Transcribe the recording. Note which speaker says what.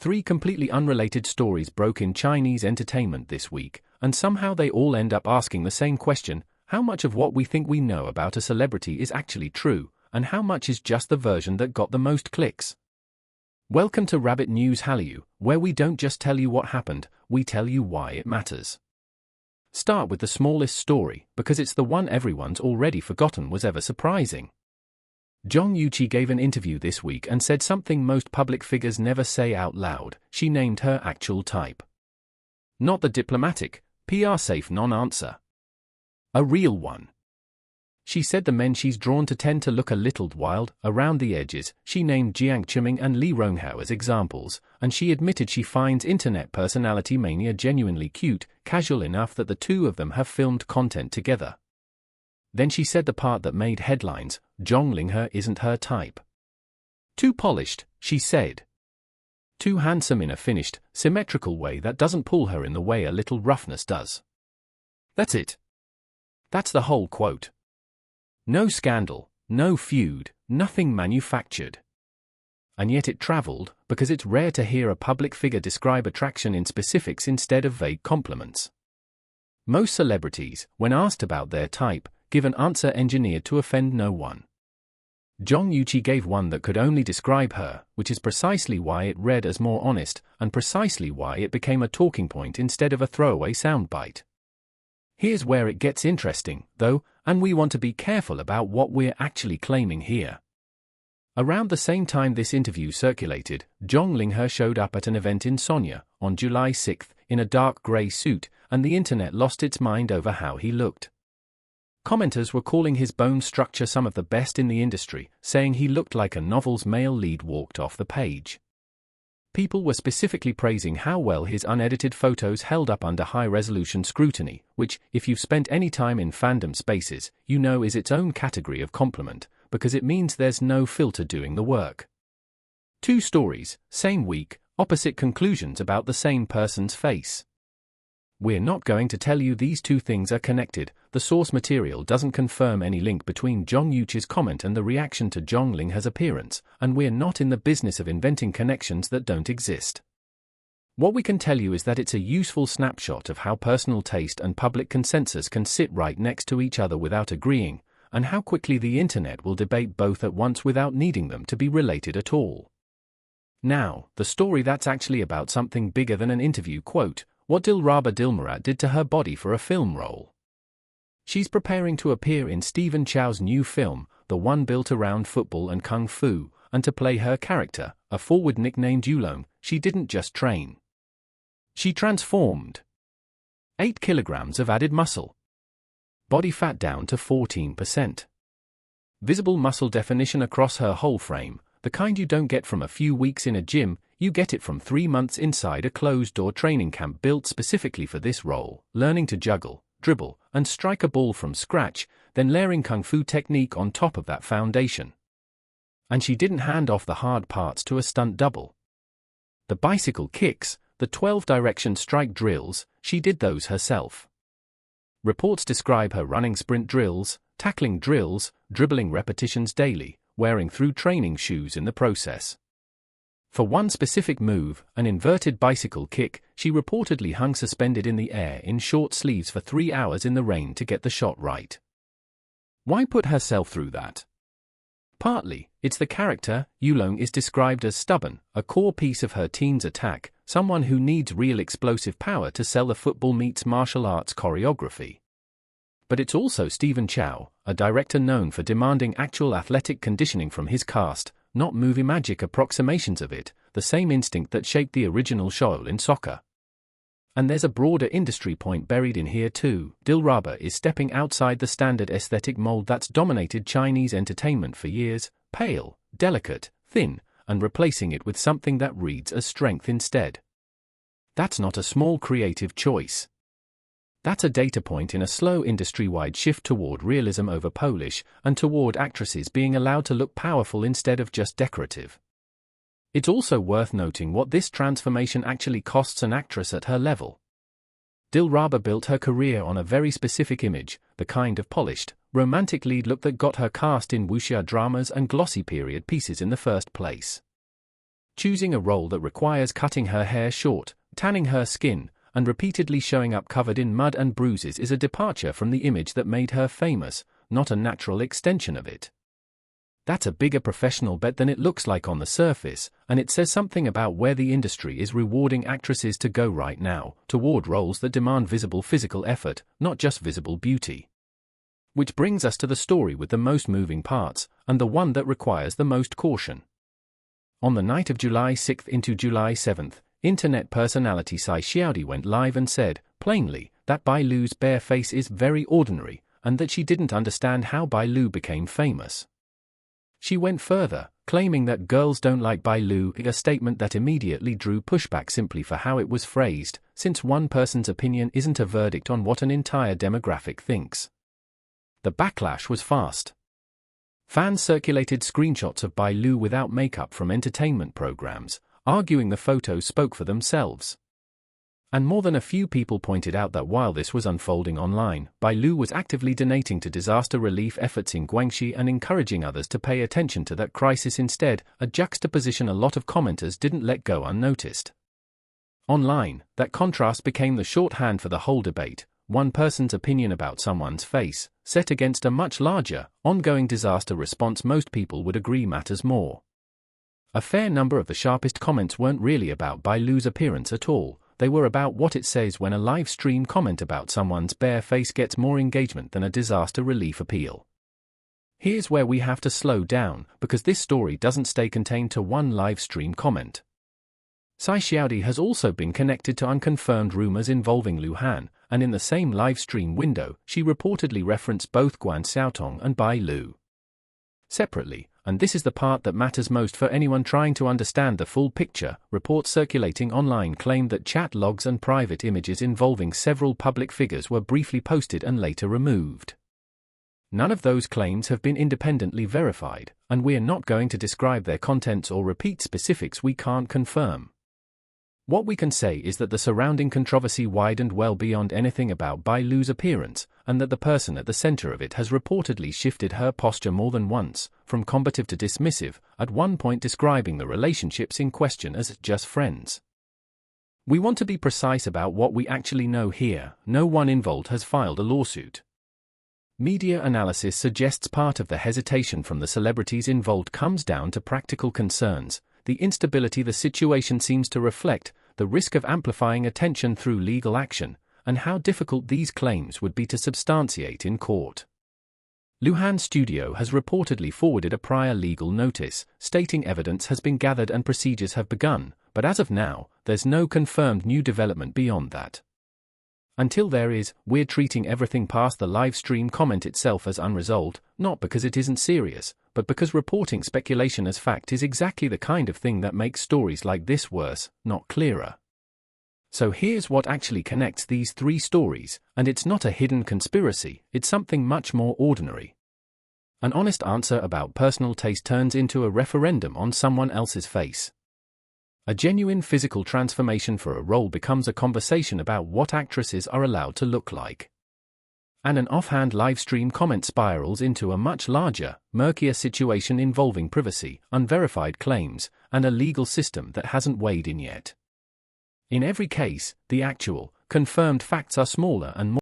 Speaker 1: Three completely unrelated stories broke in Chinese entertainment this week, and somehow they all end up asking the same question: how much of what we think we know about a celebrity is actually true, and how much is just the version that got the most clicks? Welcome to Rabbit News Hallyu, where we don't just tell you what happened, we tell you why it matters. Start with the smallest story, because it's the one everyone's already forgotten was ever surprising. Zhang Linghe gave an interview this week and said something most public figures never say out loud. She named her actual type. Not the diplomatic, PR-safe non-answer. A real one. She said the men she's drawn to tend to look a little wild, around the edges. She named Jiang Qiming and Li Ronghao as examples, and she admitted she finds internet personality mania genuinely cute, casual enough that the two of them have filmed content together. Then she said the part that made headlines: Zhang Linghe isn't her type. Too polished, she said. Too handsome in a finished, symmetrical way that doesn't pull her in the way a little roughness does. That's it. That's the whole quote. No scandal, no feud, nothing manufactured. And yet it traveled, because it's rare to hear a public figure describe attraction in specifics instead of vague compliments. Most celebrities, when asked about their type, give an answer engineered to offend no one. Zhang Linghe gave one that could only describe her, which is precisely why it read as more honest, and precisely why it became a talking point instead of a throwaway soundbite. Here's where it gets interesting, though, and we want to be careful about what we're actually claiming here. Around the same time this interview circulated, Zhang Linghe showed up at an event in Sanya, on July 6, in a dark grey suit, and the internet lost its mind over how he looked. Commenters were calling his bone structure some of the best in the industry, saying he looked like a novel's male lead walked off the page. People were specifically praising how well his unedited photos held up under high-resolution scrutiny, which, if you've spent any time in fandom spaces, you know is its own category of compliment, because it means there's no filter doing the work. Two stories, same week, opposite conclusions about the same person's face. We're not going to tell you these two things are connected. The source material doesn't confirm any link between Zhang Linghe's comment and the reaction to Zhang Linghe's appearance, and we're not in the business of inventing connections that don't exist. What we can tell you is that it's a useful snapshot of how personal taste and public consensus can sit right next to each other without agreeing, and how quickly the internet will debate both at once without needing them to be related at all. Now, the story that's actually about something bigger than an interview quote: what Dilraba Dilmurat did to her body for a film role. She's preparing to appear in Stephen Chow's new film, the one built around football and kung fu, and to play her character, a forward nicknamed Yulong, she didn't just train. She transformed. 8 kilograms of added muscle. Body fat down to 14%. Visible muscle definition across her whole frame, the kind you don't get from a few weeks in a gym. You get it from 3 months inside a closed-door training camp built specifically for this role, learning to juggle, dribble, and strike a ball from scratch, then layering kung fu technique on top of that foundation. And she didn't hand off the hard parts to a stunt double. The bicycle kicks, the 12-direction strike drills, she did those herself. Reports describe her running sprint drills, tackling drills, dribbling repetitions daily, wearing through training shoes in the process. For one specific move, an inverted bicycle kick, she reportedly hung suspended in the air in short sleeves for 3 hours in the rain to get the shot right. Why put herself through that? Partly, it's the character. Yulong is described as stubborn, a core piece of her team's attack, someone who needs real explosive power to sell the football meets martial arts choreography. But it's also Stephen Chow, a director known for demanding actual athletic conditioning from his cast, not movie magic approximations of it, the same instinct that shaped the original Shaolin in soccer. And there's a broader industry point buried in here too. Dilraba is stepping outside the standard aesthetic mold that's dominated Chinese entertainment for years: pale, delicate, thin, and replacing it with something that reads as strength instead. That's not a small creative choice. That's a data point in a slow industry-wide shift toward realism over polish, and toward actresses being allowed to look powerful instead of just decorative. It's also worth noting what this transformation actually costs an actress at her level. Dilraba built her career on a very specific image, the kind of polished, romantic lead look that got her cast in wuxia dramas and glossy period pieces in the first place. choosing a role that requires cutting her hair short, tanning her skin, and repeatedly showing up covered in mud and bruises is a departure from the image that made her famous, not a natural extension of it. That's a bigger professional bet than it looks like on the surface, and it says something about where the industry is rewarding actresses to go right now, toward roles that demand visible physical effort, not just visible beauty. Which brings us to the story with the most moving parts, and the one that requires the most caution. On the night of July 6th into July 7th, internet personality Cai Xiaodi went live and said, plainly, that Bai Lu's bare face is very ordinary, and that she didn't understand how Bai Lu became famous. She went further, claiming that girls don't like Bai Lu, a statement that immediately drew pushback simply for how it was phrased, since one person's opinion isn't a verdict on what an entire demographic thinks. The backlash was fast. Fans circulated screenshots of Bai Lu without makeup from entertainment programs, arguing the photos spoke for themselves. And more than a few people pointed out that while this was unfolding online, Bai Lu was actively donating to disaster relief efforts in Guangxi and encouraging others to pay attention to that crisis instead, a juxtaposition a lot of commenters didn't let go unnoticed. Online, that contrast became the shorthand for the whole debate, one person's opinion about someone's face, set against a much larger, ongoing disaster response most people would agree matters more. A fair number of the sharpest comments weren't really about Bai Lu's appearance at all, they were about what it says when a live stream comment about someone's bare face gets more engagement than a disaster relief appeal. Here's where we have to slow down, because this story doesn't stay contained to one live stream comment. Cai Xiaodi has also been connected to unconfirmed rumors involving Lu Han, and in the same live stream window, she reportedly referenced both Guan Xiaotong and Bai Lu. Separately, and this is the part that matters most for anyone trying to understand the full picture, reports circulating online claim that chat logs and private images involving several public figures were briefly posted and later removed. None of those claims have been independently verified, and we're not going to describe their contents or repeat specifics we can't confirm. What we can say is that the surrounding controversy widened well beyond anything about Bai Lu's appearance, and that the person at the center of it has reportedly shifted her posture more than once, from combative to dismissive, at one point describing the relationships in question as just friends. We want to be precise about what we actually know here. No one involved has filed a lawsuit. Media analysis suggests part of the hesitation from the celebrities involved comes down to practical concerns, the instability the situation seems to reflect, the risk of amplifying attention through legal action, and how difficult these claims would be to substantiate in court. Lu Han Studio has reportedly forwarded a prior legal notice, stating evidence has been gathered and procedures have begun, but as of now, there's no confirmed new development beyond that. Until there is, we're treating everything past the live stream comment itself as unresolved, not because it isn't serious, but because reporting speculation as fact is exactly the kind of thing that makes stories like this worse, not clearer. So here's what actually connects these three stories, and it's not a hidden conspiracy, it's something much more ordinary. An honest answer about personal taste turns into a referendum on someone else's face. A genuine physical transformation for a role becomes a conversation about what actresses are allowed to look like. And an offhand live stream comment spirals into a much larger, murkier situation involving privacy, unverified claims, and a legal system that hasn't weighed in yet. In every case, the actual, confirmed facts are smaller and more